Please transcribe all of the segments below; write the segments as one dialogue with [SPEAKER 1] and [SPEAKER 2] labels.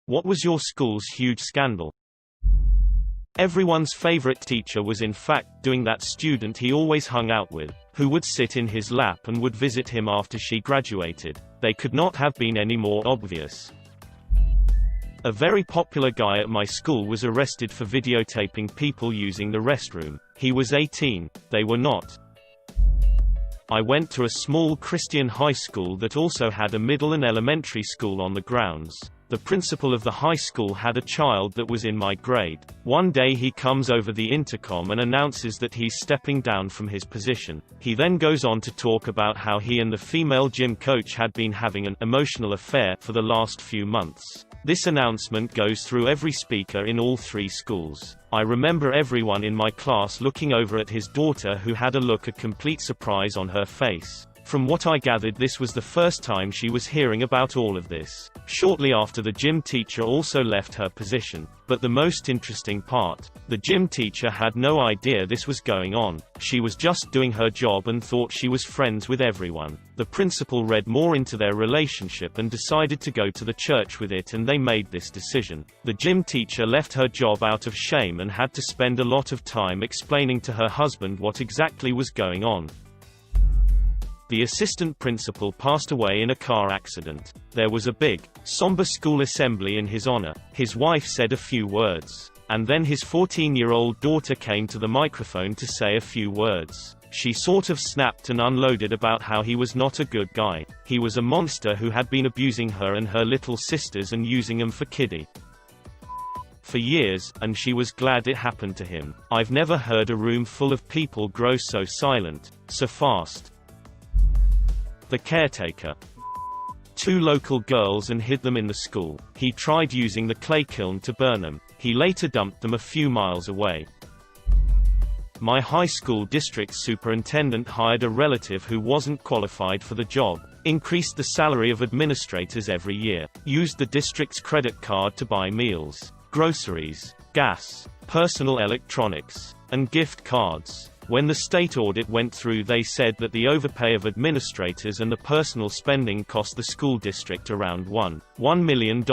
[SPEAKER 1] What was your school's huge scandal? Everyone's favorite teacher was in fact doing that student he always hung out with, who would sit in his lap and would visit him after she graduated. They could not have been any more obvious. A very popular guy at my school was arrested for videotaping people using the restroom. He was 18, they were not. I went to a small Christian high school that also had a middle and elementary school on the grounds. The principal of the high school had a child that was in my grade. One day he comes over the intercom and announces that he's stepping down from his position. He then goes on to talk about how he and the female gym coach had been having an emotional affair for the last few months. This announcement goes through every speaker in all 3 schools. I remember everyone in my class looking over at his daughter, who had a look of complete surprise on her face. From what I gathered, this was the first time she was hearing about all of this. Shortly after, the gym teacher also left her position. But the most interesting part, the gym teacher had no idea this was going on. She was just doing her job and thought she was friends with everyone. The principal read more into their relationship and decided to go to the church with it, and they made this decision. The gym teacher left her job out of shame and had to spend a lot of time explaining to her husband what exactly was going on. The assistant principal passed away in a car accident. There was a big, somber school assembly in his honor. His wife said a few words. And then his 14-year-old daughter came to the microphone to say a few words. She sort of snapped and unloaded about how he was not a good guy. He was a monster who had been abusing her and her little sisters and using them for kiddie for years, and she was glad it happened to him. I've never heard a room full of people grow so silent, so fast. The caretaker. 2 local girls and hid them in the school. He tried using the clay kiln to burn them. He later dumped them a few miles away. My high school district superintendent hired a relative who wasn't qualified for the job, increased the salary of administrators every year, used the district's credit card to buy meals, groceries, gas, personal electronics, and gift cards. When the state audit went through, they said that the overpay of administrators and the personal spending cost the school district around $1 million.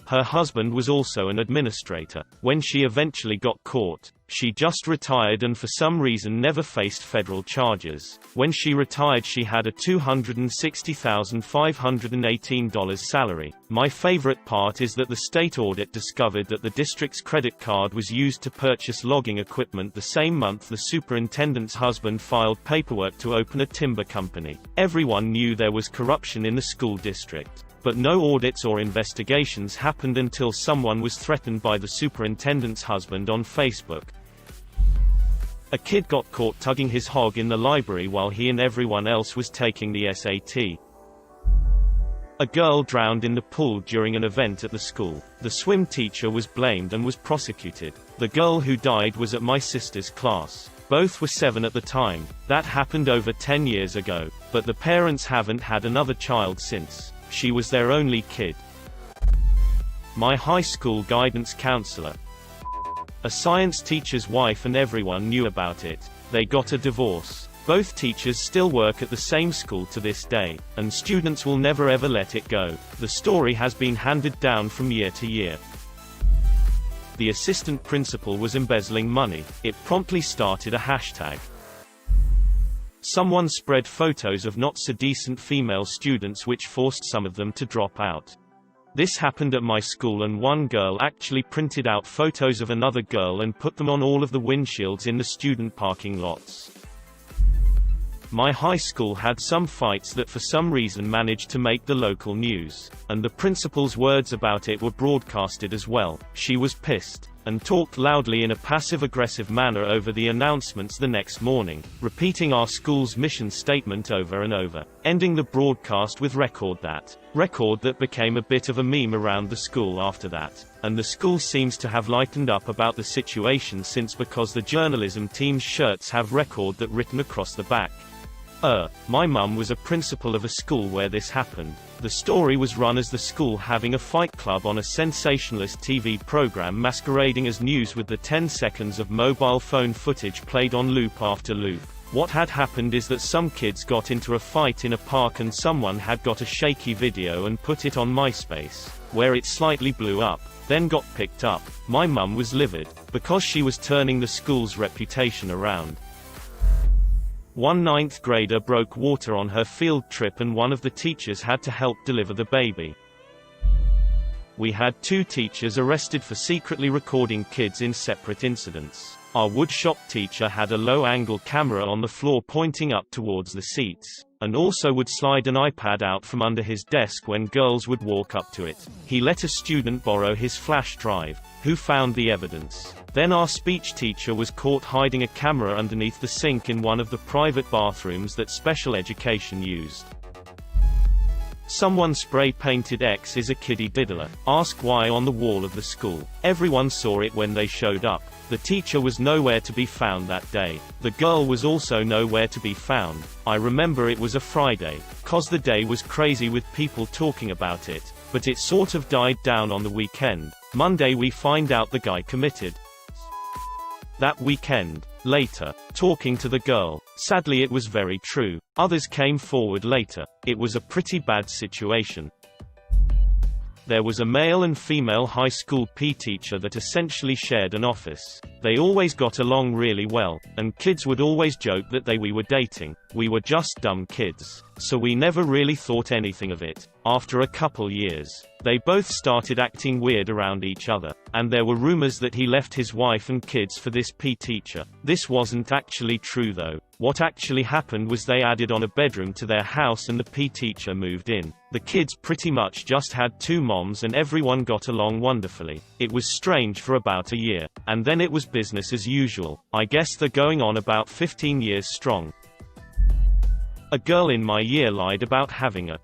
[SPEAKER 1] Her husband was also an administrator. When she eventually got caught, she just retired and for some reason never faced federal charges. When she retired, she had a $260,518 salary. My favorite part is that the state audit discovered that the district's credit card was used to purchase logging equipment the same month the superintendent's husband filed paperwork to open a timber company. Everyone knew there was corruption in the school district. But no audits or investigations happened until someone was threatened by the superintendent's husband on Facebook. A kid got caught tugging his hog in the library while he and everyone else was taking the SAT. A girl drowned in the pool during an event at the school. The swim teacher was blamed and was prosecuted. The girl who died was at my sister's class. Both were 7 at the time. That happened over 10 years ago. But the parents haven't had another child since. She was their only kid. My high school guidance counselor. A science teacher's wife, and everyone knew about it. They got a divorce. Both teachers still work at the same school to this day, and students will never ever let it go. The story has been handed down from year to year. The assistant principal was embezzling money. It promptly started a hashtag. Someone spread photos of not-so-decent female students, which forced some of them to drop out. This happened at my school, and one girl actually printed out photos of another girl and put them on all of the windshields in the student parking lots. My high school had some fights that for some reason managed to make the local news, and the principal's words about it were broadcasted as well. She was pissed, and talked loudly in a passive-aggressive manner over the announcements the next morning, repeating our school's mission statement over and over, ending the broadcast with record that became a bit of a meme around the school after that. And the school seems to have lightened up about the situation since, because the journalism team's shirts have record that written across the back. My mum was a principal of a school where this happened. The story was run as the school having a fight club on a sensationalist TV program masquerading as news, with the 10 seconds of mobile phone footage played on loop after loop. What had happened is that some kids got into a fight in a park and someone had got a shaky video and put it on MySpace, where it slightly blew up, then got picked up. My mum was livid, because she was turning the school's reputation around. One 9th grader broke water on her field trip and one of the teachers had to help deliver the baby. We had 2 teachers arrested for secretly recording kids in separate incidents. Our woodshop teacher had a low-angle camera on the floor pointing up towards the seats, and also would slide an iPad out from under his desk when girls would walk up to it. He let a student borrow his flash drive, who found the evidence. Then our speech teacher was caught hiding a camera underneath the sink in one of the private bathrooms that special education used. Someone spray-painted X is a kiddie diddler. Ask why on the wall of the school. Everyone saw it when they showed up. The teacher was nowhere to be found that day. The girl was also nowhere to be found. I remember it was a Friday, 'cause the day was crazy with people talking about it, but it sort of died down on the weekend. Monday we find out the guy committed that weekend. Later, talking to the girl, sadly it was very true. Others came forward later. It was a pretty bad situation. There was a male and female high school PE teacher that essentially shared an office. They always got along really well, and kids would always joke that we were dating. We were just dumb kids, so we never really thought anything of it. After a couple years, they both started acting weird around each other, and there were rumors that he left his wife and kids for this PE teacher. This wasn't actually true though. What actually happened was they added on a bedroom to their house and the PE teacher moved in. The kids pretty much just had 2 moms and everyone got along wonderfully. It was strange for about a year, and then it was business as usual. I guess they're going on about 15 years strong. A girl in my year lied about having a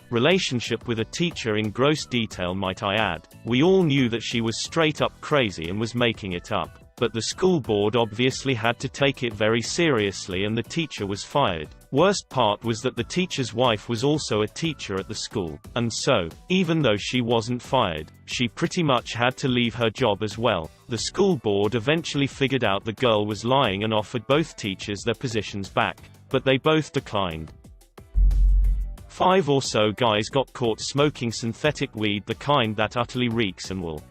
[SPEAKER 1] relationship with a teacher in gross detail, might I add. We all knew that she was straight up crazy and was making it up. But the school board obviously had to take it very seriously and the teacher was fired. Worst part was that the teacher's wife was also a teacher at the school, and so, even though she wasn't fired, she pretty much had to leave her job as well. The school board eventually figured out the girl was lying and offered both teachers their positions back, but they both declined. 5 or so guys got caught smoking synthetic weed, the kind that utterly reeks and will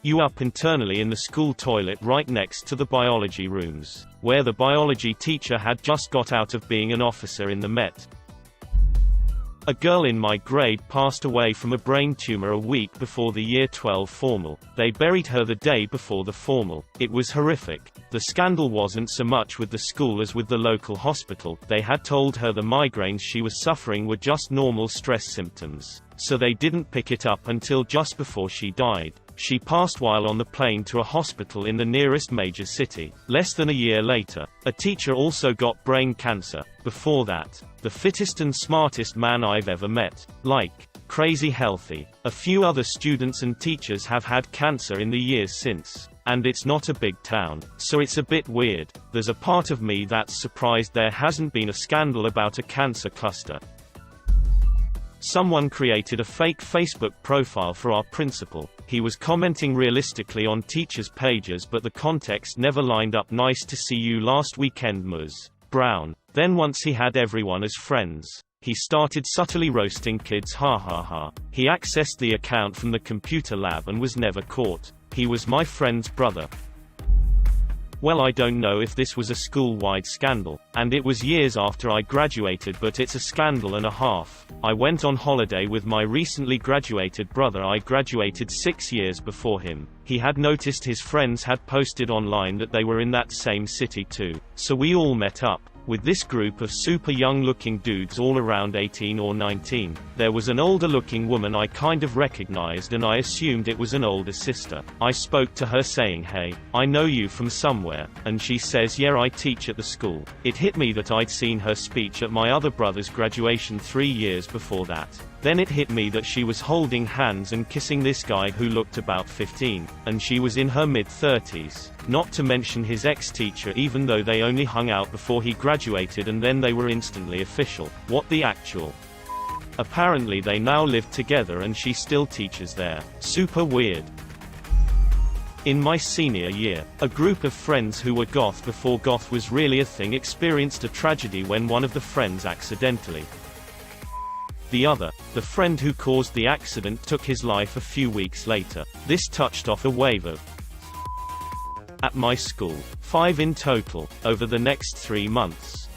[SPEAKER 1] you up internally in the school toilet right next to the biology rooms, where the biology teacher had just got out of being an officer in the Met. A girl in my grade passed away from a brain tumor a week before the year 12 formal. They buried her the day before the formal. It was horrific. The scandal wasn't so much with the school as with the local hospital. They had told her the migraines she was suffering were just normal stress symptoms, so they didn't pick it up until just before she died. She passed while on the plane to a hospital in the nearest major city. Less than a year later, a teacher also got brain cancer. Before that, the fittest and smartest man I've ever met. Like, crazy healthy. A few other students and teachers have had cancer in the years since. And it's not a big town, so it's a bit weird. There's a part of me that's surprised there hasn't been a scandal about a cancer cluster. Someone created a fake Facebook profile for our principal. He was commenting realistically on teachers' pages, but the context never lined up. Nice to see you last weekend, Ms. Brown. Then once he had everyone as friends, he started subtly roasting kids, ha ha ha. He accessed the account from the computer lab and was never caught. He was my friend's brother. Well, I don't know if this was a school-wide scandal, and it was years after I graduated, but it's a scandal and a half. I went on holiday with my recently graduated brother. I graduated 6 years before him. He had noticed his friends had posted online that they were in that same city too, so we all met up with this group of super young-looking dudes all around 18 or 19. There was an older-looking woman I kind of recognized and I assumed it was an older sister. I spoke to her saying, "Hey, I know you from somewhere," and she says, "Yeah, I teach at the school." It hit me that I'd seen her speech at my other brother's graduation 3 years before that. Then it hit me that she was holding hands and kissing this guy who looked about 15, and she was in her mid-30s. Not to mention his ex-teacher, even though they only hung out before he graduated and then they were instantly official. What the actual? Apparently they now live together and she still teaches there. Super weird. In my senior year, a group of friends who were goth before goth was really a thing experienced a tragedy when one of the friends accidentally. The other, the friend who caused the accident, took his life a few weeks later. This touched off a wave of at my school. 5 in total, over the next 3 months.